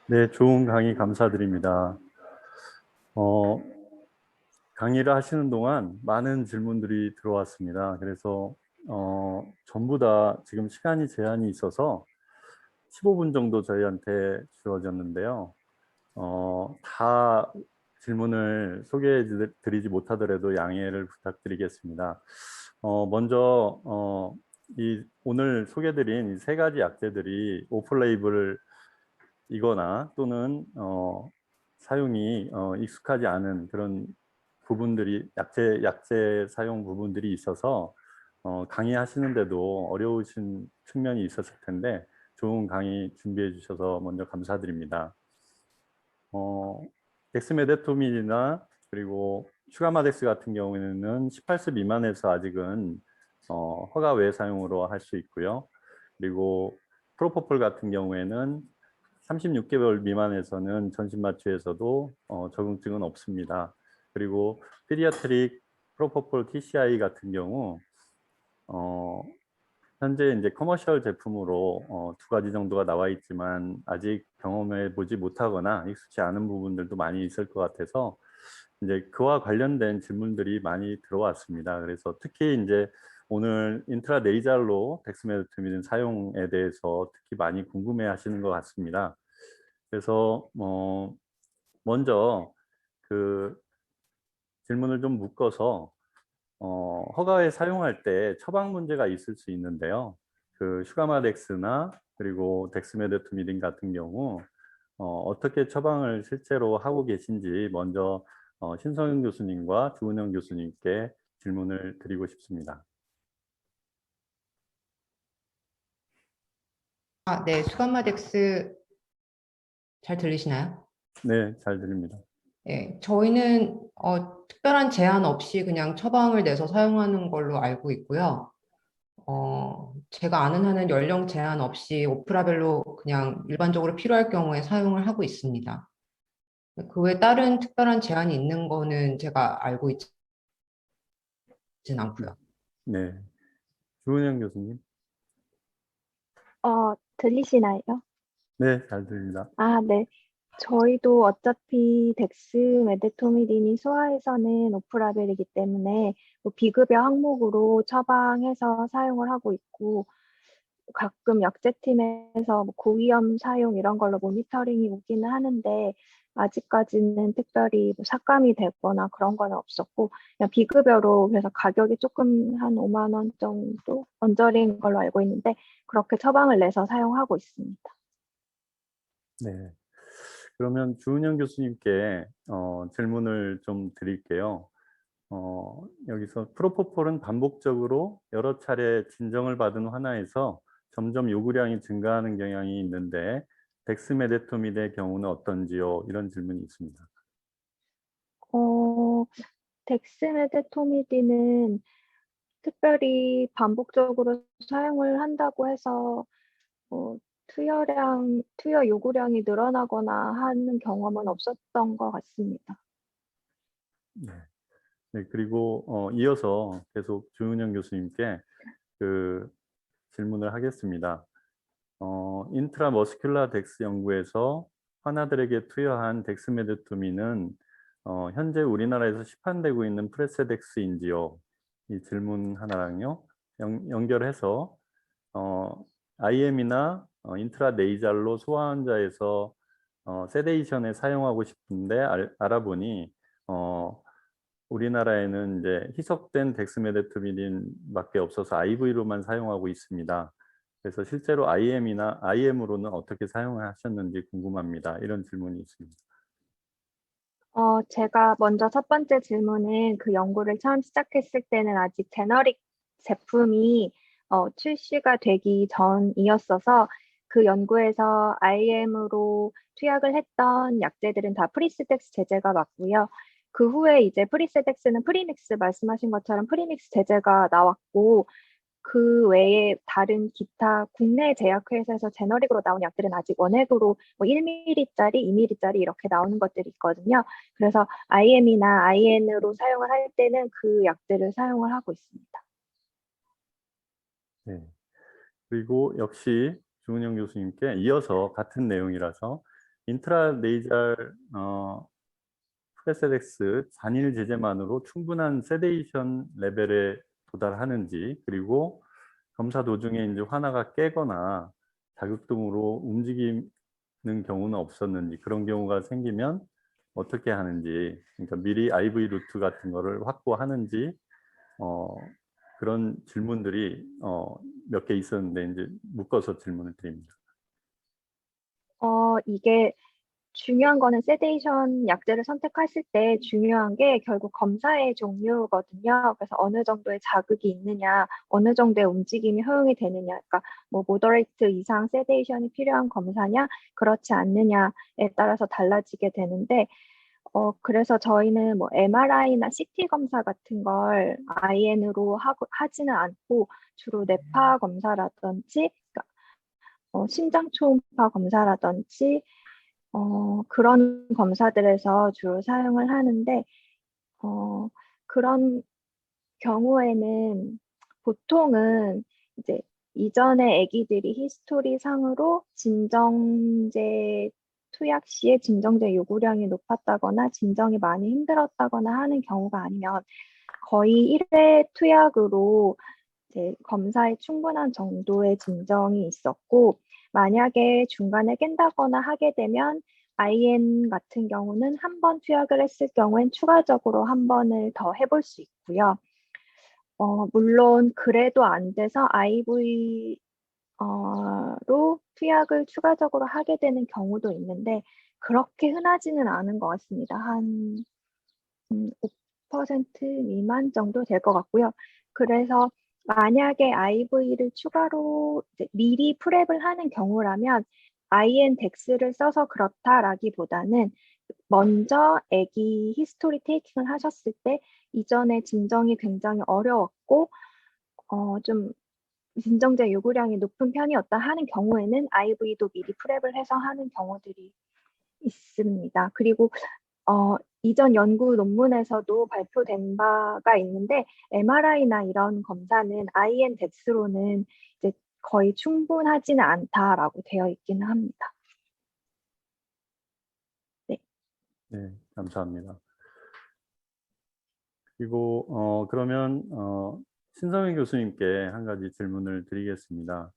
네, 좋은 강의 감사드립니다. 어, 강의를 하시는 동안 많은 질문들이 들어왔습니다. 그래서 전부 다 지금 시간이 제한이 있어서 15분 정도 저희한테 주어졌는데요. 다 질문을 소개해 드리지 못하더라도 양해를 부탁드리겠습니다. 먼저 오늘 소개드린 이 세 가지 약제들이 오프레이블 이거나 또는 사용이 익숙하지 않은 그런 부분들이 약제 사용 부분들이 있어서 강의하시는데도 어려우신 측면이 있었을 텐데 좋은 강의 준비해 주셔서 먼저 감사드립니다. 덱스메데토밀이나 그리고 슈가마덱스 같은 경우에는 18세 미만에서 아직은 허가 외 사용으로 할 수 있고요. 그리고 프로포폴 같은 경우에는 36개월 미만에서는 전신마취에서도 적응증은 없습니다. 그리고 피디아트릭 프로포폴 TCI 같은 경우 현재 이제 커머셜 제품으로 두 가지 정도가 나와 있지만 아직 경험해 보지 못하거나 익숙치 않은 부분들도 많이 있을 것 같아서 이제 그와 관련된 질문들이 많이 들어왔습니다. 그래서 특히 이제 오늘 인트라네이잘로 덱스메데토미딘 사용에 대해서 특히 많이 궁금해 하시는 것 같습니다. 그래서 먼저 그 질문을 좀 묶어서 허가에 사용할 때 처방 문제가 있을 수 있는데요. 그 슈가마덱스나 그리고 덱스메데토미딘 같은 경우 어떻게 처방을 실제로 하고 계신지 먼저 신성윤 교수님과 주은영 교수님께 질문을 드리고 싶습니다. 네, 수감마덱스 잘 들리시나요? 네, 잘 들립니다. 네, 저희는 특별한 제한 없이 그냥 처방을 내서 사용하는 걸로 알고 있고요. 제가 아는 한은 연령 제한 없이 오프라벨로 그냥 일반적으로 필요할 경우에 사용을 하고 있습니다. 그 외에 다른 특별한 제한이 있는 거는 제가 알고 있진 않고요. 네, 주은영 교수님. 들리시나요? 네, 잘 들립니다. 네. 저희도 어차피 덱스메데토미딘이 소아에서는 오프라벨이기 때문에 뭐 비급여 항목으로 처방해서 사용을 하고 있고, 가끔 약제팀에서 뭐 고위험 사용 이런 걸로 모니터링이 오기는 하는데, 아직까지는 특별히 뭐 삭감이 되거나 그런 건 없었고, 그냥 비급여로 그래서 가격이 조금 한 5만 원 정도 언저리인 걸로 알고 있는데, 그렇게 처방을 내서 사용하고 있습니다. 네. 그러면 주은영 교수님께 질문을 좀 드릴게요. 여기서 프로포폴은 반복적으로 여러 차례 진정을 받은 환아에서 점점 요구량이 증가하는 경향이 있는데 덱스메데토미드의 경우는 어떤지요? 이런 질문이 있습니다. 어, 덱스메데토미딘은 특별히 반복적으로 사용을 한다고 해서 투여 요구량이 늘어나거나 하는 경험은 없었던 것 같습니다. 네. 네, 그리고 이어서 계속 주은영 교수님께 그 질문을 하겠습니다. 인트라머스큘라 덱스 연구에서 환아들에게 투여한 덱스메데토미는 현재 우리나라에서 시판되고 있는 프레세덱스인지요? 이 질문 하나랑요. 연결해서 IM이나 인트라네이잘로 소아 환자에서 세데이션에 사용하고 싶은데 알아보니 우리나라에는 이제 희석된 덱스메데토미딘밖에 없어서 IV로만 사용하고 있습니다. 그래서 실제로 IM으로는 어떻게 사용하셨는지 궁금합니다. 이런 질문이 있습니다. 제가 먼저 첫 번째 질문은 그 연구를 처음 시작했을 때는 아직 제너릭 제품이 출시가 되기 전이었어서 그 연구에서 IM으로 투약을 했던 약제들은 다 프리스덱스 제제가 맞고요. 그 후에 이제 프리세덱스는 프리믹스 말씀하신 것처럼 프리믹스 제제가 나왔고, 그 외에 다른 기타 국내 제약회사에서 제너릭으로 나온 약들은 아직 원액으로 뭐 1ml짜리, 2ml짜리 이렇게 나오는 것들이 있거든요. 그래서 IM이나 IN으로 사용을 할 때는 그 약들을 사용을 하고 있습니다. 네. 그리고 역시 주은영 교수님께 이어서 같은 내용이라서 인트라네이잘 프레세덱스 단일 제재만으로 충분한 세데이션 레벨에 도달하는지, 그리고 검사 도중에 이제 환아가 깨거나 자극 등으로 움직이는 경우는 없었는지, 그런 경우가 생기면 어떻게 하는지, 그러니까 미리 IV 루트 같은 거를 확보하는지, 그런 질문들이 몇 개 있었는데 이제 묶어서 질문을 드립니다. 이게 중요한 거는 세데이션 약제를 선택하실 때 중요한 게 결국 검사의 종류거든요. 그래서 어느 정도의 자극이 있느냐, 어느 정도의 움직임이 허용이 되느냐, 그러니까 뭐 모더레이트 이상 세데이션이 필요한 검사냐, 그렇지 않느냐에 따라서 달라지게 되는데, 그래서 저희는 뭐 MRI나 CT 검사 같은 걸 IN으로 하지는 않고 주로 뇌파 검사라든지, 그러니까 심장 초음파 검사라든지 그런 검사들에서 주로 사용을 하는데, 그런 경우에는 보통은 이제 이전에 아기들이 히스토리 상으로 진정제 투약 시에 진정제 요구량이 높았다거나 진정이 많이 힘들었다거나 하는 경우가 아니면 거의 1회 투약으로 이제 검사에 충분한 정도의 진정이 있었고, 만약에 중간에 깬다거나 하게 되면 IN 같은 경우는 한 번 투약을 했을 경우엔 추가적으로 한 번을 더 해볼 수 있고요. 물론 그래도 안 돼서 IV 로 투약을 추가적으로 하게 되는 경우도 있는데 그렇게 흔하지는 않은 것 같습니다. 한 5% 미만 정도 될 것 같고요. 그래서 만약에 IV를 추가로 이제 미리 프랩을 하는 경우라면 IN 덱스를 써서 그렇다라기보다는 먼저 아기 히스토리 테이킹을 하셨을 때 이전에 진정이 굉장히 어려웠고 좀 진정제 요구량이 높은 편이었다 하는 경우에는 IV도 미리 프랩을 해서 하는 경우들이 있습니다. 그리고 이전 연구 논문에서도 발표된 바가 있는데 MRI나 이런 검사는 IN 덱스로는 이제 거의 충분하지는 않다라고 되어 있기는 합니다. 네. 네, 감사합니다. 그리고 그러면 신성현 교수님께 한 가지 질문을 드리겠습니다.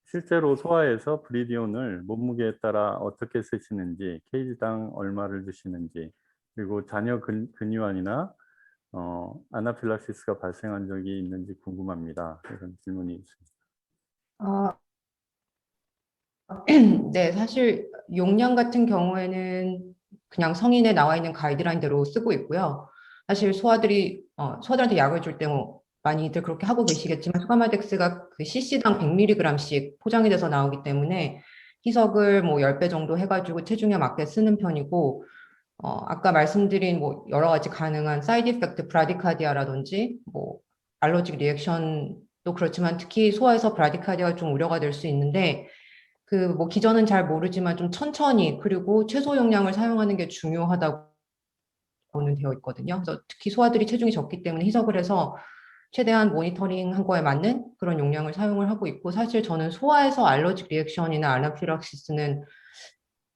실제로 소아에서 브리디온을 몸무게에 따라 어떻게 쓰시는지, 케이지당 얼마를 드시는지, 그리고 자녀 근유환이나 아나필락시스가 발생한 적이 있는지 궁금합니다. 이런 질문이 있습니다. 네, 사실 용량 같은 경우에는 그냥 성인에 나와 있는 가이드라인대로 쓰고 있고요. 사실 소아들한테 약을 줄 때 뭐 많이들 그렇게 하고 계시겠지만 수가마덱스가 그 cc당 100mg씩 포장이 돼서 나오기 때문에 희석을 뭐 10배 정도 해가지고 체중에 맞게 쓰는 편이고, 아까 말씀드린 뭐 여러 가지 가능한 사이드 이펙트 브라디카디아라든지 뭐 알러직 리액션도 그렇지만 특히 소아에서 브라디카디아가 좀 우려가 될 수 있는데, 그 뭐 기전은 잘 모르지만 좀 천천히 그리고 최소 용량을 사용하는 게 중요하다고는 되어 있거든요. 그래서 특히 소아들이 체중이 적기 때문에 희석을 해서 최대한 모니터링한 거에 맞는 그런 용량을 사용을 하고 있고, 사실 저는 소아에서 알러직 리액션이나 아나필락시스는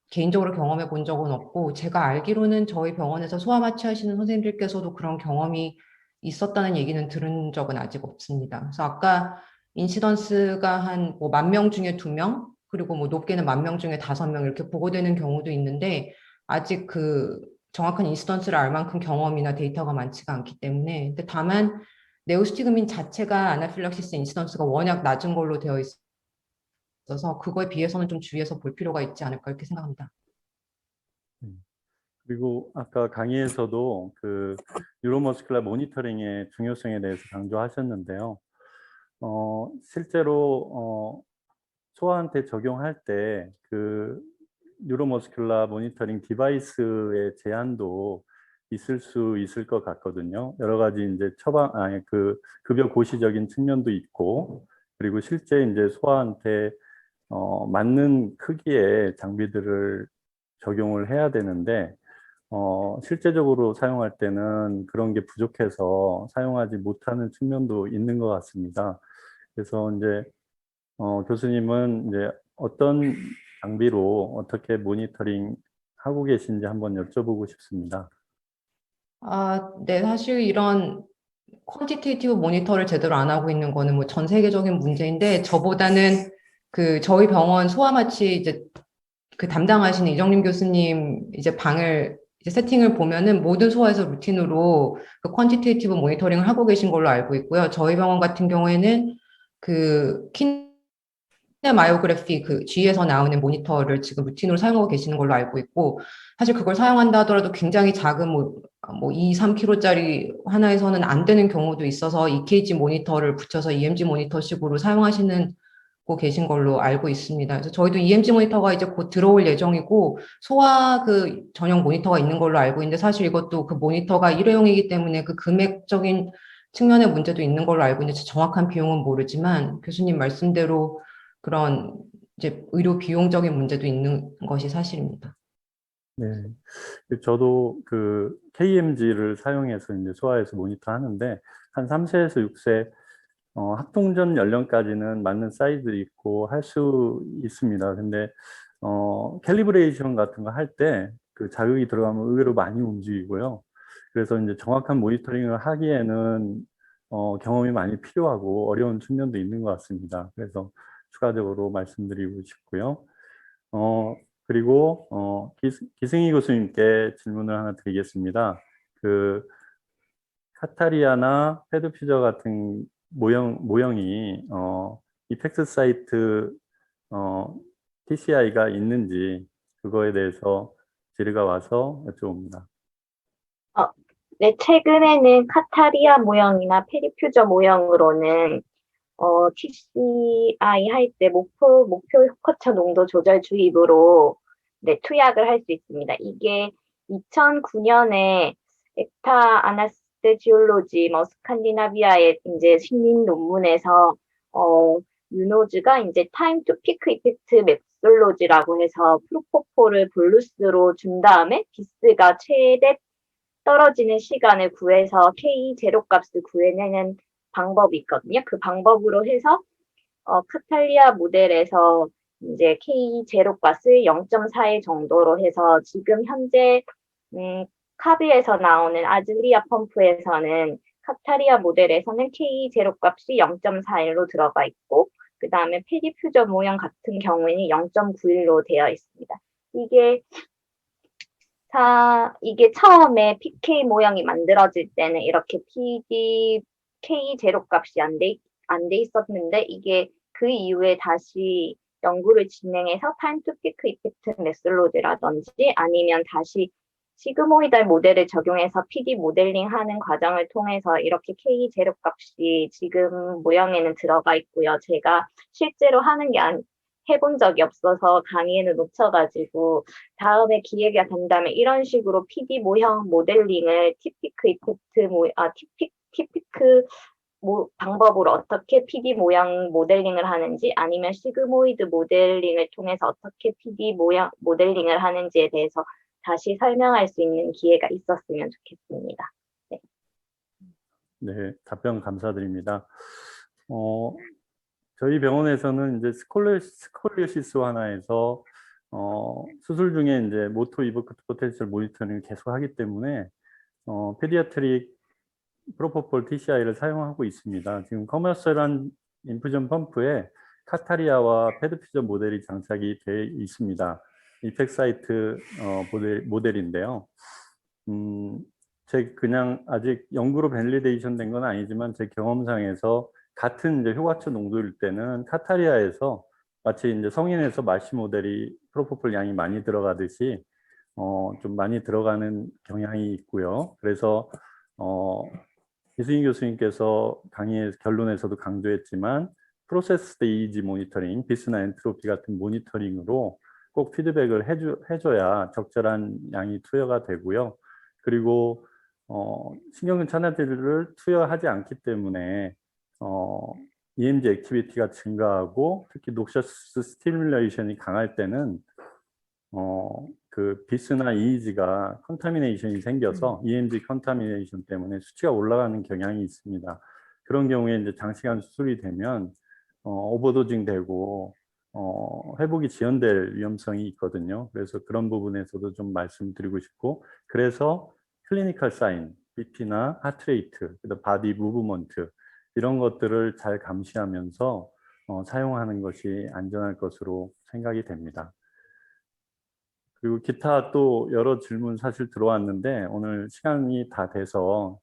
개인적으로 경험해 본 적은 없고, 제가 알기로는 저희 병원에서 소아 마취하시는 선생님들께서도 그런 경험이 있었다는 얘기는 들은 적은 아직 없습니다. 그래서 아까 인시던스가 한 뭐 10,000명 중에 2명, 그리고 뭐 높게는 10,000명 중에 5명 이렇게 보고되는 경우도 있는데, 아직 그 정확한 인시던스를 알 만큼 경험이나 데이터가 많지가 않기 때문에. 근데 다만 네오스티그민 자체가 아나필락시스 인시던스가 워낙 낮은 걸로 되어 있어서 그거에 비해서는 좀 주의해서 볼 필요가 있지 않을까 이렇게 생각합니다. 그리고 아까 강의에서도 그 뉴로머스큘러 모니터링의 중요성에 대해서 강조하셨는데요. 실제로 소아한테 적용할 때 그 뉴로머스큘러 모니터링 디바이스의 제한도 있을 수 있을 것 같거든요. 여러 가지 이제 그 급여 고시적인 측면도 있고, 그리고 실제 이제 소아한테 맞는 크기의 장비들을 적용을 해야 되는데, 실제적으로 사용할 때는 그런 게 부족해서 사용하지 못하는 측면도 있는 것 같습니다. 그래서 이제 교수님은 이제 어떤 장비로 어떻게 모니터링 하고 계신지 한번 여쭤보고 싶습니다. 네, 사실 이런 퀀티테이티브 모니터를 제대로 안 하고 있는 거는 뭐 전 세계적인 문제인데 저보다는 그 저희 병원 소아마취 이제 그 담당하시는 이정림 교수님 이제 방을 이제 세팅을 보면은 모든 소아에서 루틴으로 그 퀀티테이티브 모니터링을 하고 계신 걸로 알고 있고요. 저희 병원 같은 경우에는 그 마이오그래피 그 G에서 나오는 모니터를 지금 루틴으로 사용하고 계시는 걸로 알고 있고 사실 그걸 사용한다 하더라도 굉장히 작은 뭐 2, 3kg짜리 하나에서는 안 되는 경우도 있어서 EKG 모니터를 붙여서 EMG 모니터식으로 사용하시는 고 계신 걸로 알고 있습니다. 그래서 저희도 EMG 모니터가 이제 곧 들어올 예정이고 소아 그 전용 모니터가 있는 걸로 알고 있는데 사실 이것도 그 모니터가 일회용이기 때문에 그 금액적인 측면의 문제도 있는 걸로 알고 있는데 정확한 비용은 모르지만 교수님 말씀대로 그런 이제 의료 비용적인 문제도 있는 것이 사실입니다. 네, 저도 그 KMG를 사용해서 이제 소아에서 모니터 하는데 한 3세에서 6세 학童전 연령까지는 맞는 사이즈 있고 할 수 있습니다. 근데 캘리브레이션 같은 거 할 때 그 자극이 들어가면 의외로 많이 움직이고요. 그래서 이제 정확한 모니터링을 하기에는 경험이 많이 필요하고 어려운 측면도 있는 것 같습니다. 그래서 추가적으로 말씀드리고 싶고요. 그리고 기승희 교수님께 질문을 하나 드리겠습니다. 그 카타리아나 패드퓨저 같은 모형이 이펙트 사이트 TCI가 있는지 그거에 대해서 질의가 와서 여쭤봅니다. 네, 최근에는 카타리아 모형이나 페리퓨저 모형으로는 TCI 할 때 목표 효과차 농도 조절 주입으로 네, 투약을 할 수 있습니다. 이게 2009년에 엑타 아나스테지올로지 스칸디나비아의 이제 신민 논문에서 유노즈가 이제 타임 투 피크 이펙트 맵솔로지라고 해서 프로포폴을 볼루스로 준 다음에 비스가 최대 떨어지는 시간을 구해서 K 제로 값을 구해내는 방법이 있거든요. 그 방법으로 해서 카탈리아 모델에서 이제 K 제로 값을 0.41 정도로 해서 지금 현재 카비에서 나오는 아즈리아 펌프에서는 카타리아 모델에서는 K 제로 값이 0.41로 들어가 있고 그 다음에 페리퓨저 모형 같은 경우에는 0.91로 되어 있습니다. 이게 처음에 PK 모형이 만들어질 때는 이렇게 K 제로 값이 안 돼 있었는데 이게 그 이후에 다시 연구를 진행해서 타임 투 피크 이펙트 메솔로지라든지 아니면 다시 시그모이달 모델을 적용해서 PD 모델링 하는 과정을 통해서 이렇게 K 제로 값이 지금 모형에는 들어가 있고요. 제가 실제로 해본 적이 없어서 강의에는 놓쳐가지고 다음에 기회가 된다면 이런 식으로 PD 모형 모델링을 티피크 방법으로 어떻게 PD 모양 모델링을 하는지 아니면 시그모이드 모델링을 통해서 어떻게 PD 모양 모델링을 하는지에 대해서 다시 설명할 수 있는 기회가 있었으면 좋겠습니다. 네, 네, 답변 감사드립니다. 저희 병원에서는 이제 스콜리오시스 하나에서 수술 중에 이제 모토 이버큐트 포텐셜 모니터링을 계속 하기 때문에 페디아트릭 프로포폴 TCI를 사용하고 있습니다. 지금 커머셜한 인퓨전 펌프에 카타리아와 패드퓨저 모델이 장착이 되어 있습니다. 이펙사이트 모델인데요. 그냥 아직 연구로 밸리데이션 된 건 아니지만 제 경험상에서 같은 이제 효과차 농도일 때는 카타리아에서 마치 이제 성인에서 마시 모델이 프로포폴 양이 많이 들어가듯이 좀 많이 들어가는 경향이 있고요. 그래서 이승희 교수님께서 강의의 결론에서도 강조했지만 프로세스 EEG 모니터링, 비스나 엔트로피 같은 모니터링으로 꼭 피드백을 해줘야 적절한 양이 투여가 되고요. 그리고 신경근 차단제를 투여하지 않기 때문에 EMG 액티비티가 증가하고 특히 녹셔스 스티뮬레이션이 강할 때는 그 비스나 EEG가 컨타미네이션이 생겨서 EMG 컨타미네이션 때문에 수치가 올라가는 경향이 있습니다. 그런 경우에 이제 장시간 수술이 되면 오버도징 되고 회복이 지연될 위험성이 있거든요. 그래서 그런 부분에서도 좀 말씀드리고 싶고, 그래서 클리니컬 사인, BP나 하트레이트, 바디 무브먼트 이런 것들을 잘 감시하면서 사용하는 것이 안전할 것으로 생각이 됩니다. 그리고 기타 또 여러 질문 사실 들어왔는데 오늘 시간이 다 돼서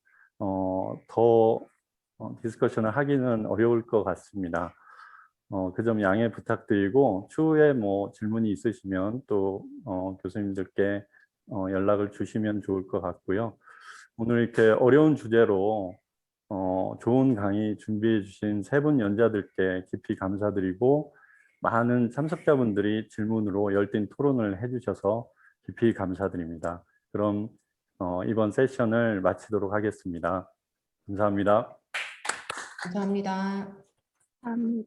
더 디스커션을 하기는 어려울 것 같습니다. 그 점 양해 부탁드리고 추후에 뭐 질문이 있으시면 또 교수님들께 연락을 주시면 좋을 것 같고요. 오늘 이렇게 어려운 주제로 좋은 강의 준비해 주신 세 분 연자들께 깊이 감사드리고, 많은 참석자분들이 질문으로 열띤 토론을 해주셔서 깊이 감사드립니다. 그럼 이번 세션을 마치도록 하겠습니다. 감사합니다. 감사합니다. 감사합니다.